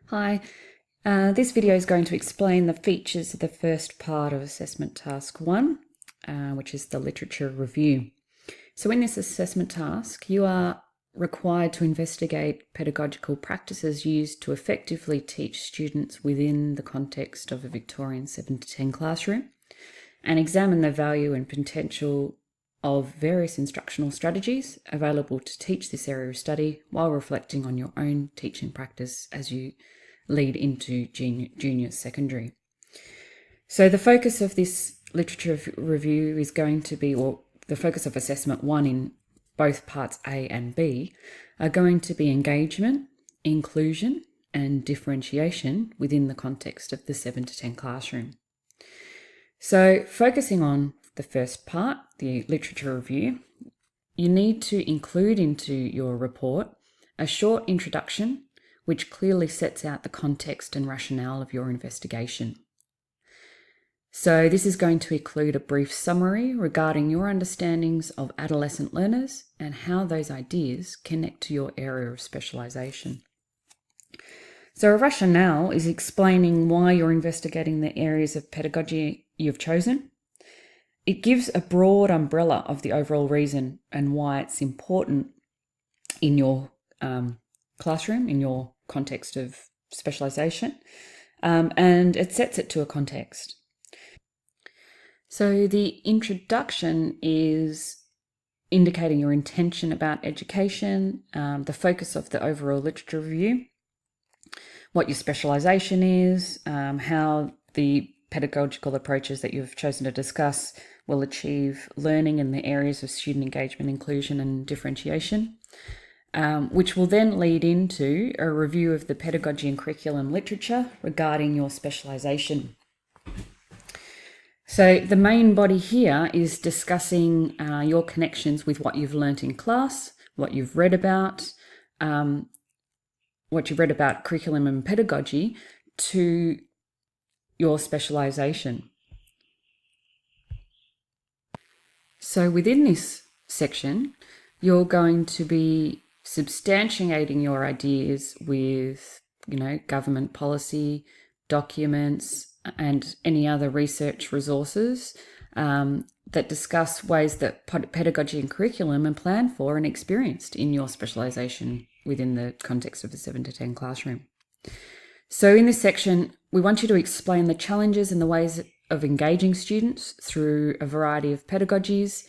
Hi, this video is going to explain the features of the first part of Assessment Task 1, which is the literature review. So in this assessment task, you are required to investigate pedagogical practices used to effectively teach students within the context of a Victorian 7 to 10 classroom and examine the value and potential of various instructional strategies available to teach this area of study while reflecting on your own teaching practice as you lead into junior secondary. So the focus of this literature review is going to be, or the focus of assessment 1 in both parts A and B are going to be engagement, inclusion, and differentiation within the context of the 7 to 10 classroom. So focusing on the first part, the literature review, you need to include into your report a short introduction which clearly sets out the context and rationale of your investigation. So this is going to include a brief summary regarding your understandings of adolescent learners and how those ideas connect to your area of specialisation. So a rationale is explaining why you're investigating the areas of pedagogy you've chosen. It gives a broad umbrella of the overall reason and why it's important in your classroom, in your context of specialisation, and it sets it to a context. So the introduction is indicating your intention about education, the focus of the overall literature review, what your specialisation is, how the pedagogical approaches that you've chosen to discuss will achieve learning in the areas of student engagement, inclusion and differentiation, which will then lead into a review of the pedagogy and curriculum literature regarding your specialisation. So the main body here is discussing your connections with what you've learnt in class, what you've read about curriculum and pedagogy to your specialisation. So within this section, you're going to be substantiating your ideas with, government policy, documents, and any other research resources that discuss ways that pedagogy and curriculum are planned for and experienced in your specialisation within the context of the 7 to 10 classroom. So in this section, we want you to explain the challenges and the ways of engaging students through a variety of pedagogies,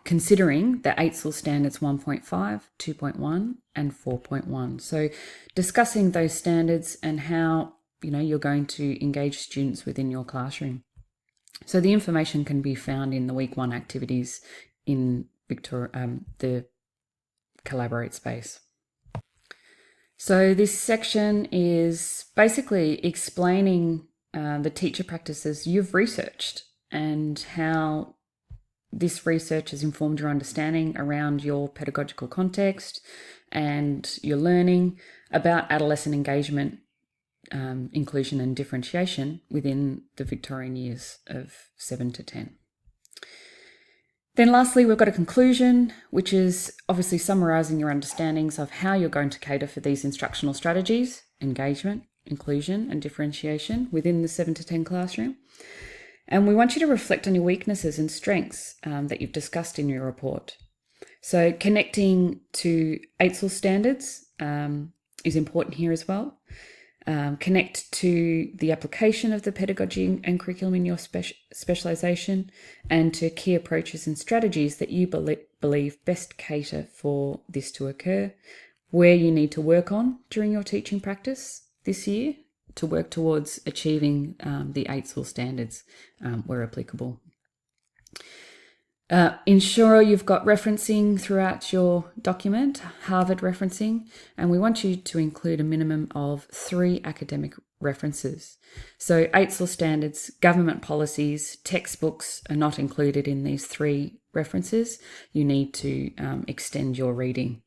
considering the AITSL standards 1.5, 2.1 and 4.1. So discussing those standards and how you're going to engage students within your classroom. So the information can be found in the week 1 activities in the Collaborate space. So this section is basically explaining the teacher practices you've researched and how this research has informed your understanding around your pedagogical context and your learning about adolescent engagement, inclusion and differentiation within the Victorian years of 7 to 10. Then lastly, we've got a conclusion, which is obviously summarising your understandings of how you're going to cater for these instructional strategies, engagement, inclusion and differentiation within the 7 to 10 classroom. And we want you to reflect on your weaknesses and strengths that you've discussed in your report. So connecting to AITSL standards is important here as well. Connect to the application of the pedagogy and curriculum in your specialisation and to key approaches and strategies that you believe best cater for this to occur, where you need to work on during your teaching practice this year to work towards achieving the AITSL standards where applicable. Ensure you've got referencing throughout your document, Harvard referencing, and we want you to include a minimum of 3 academic references. So AITSL standards, government policies, textbooks are not included in these 3 references. You need to extend your reading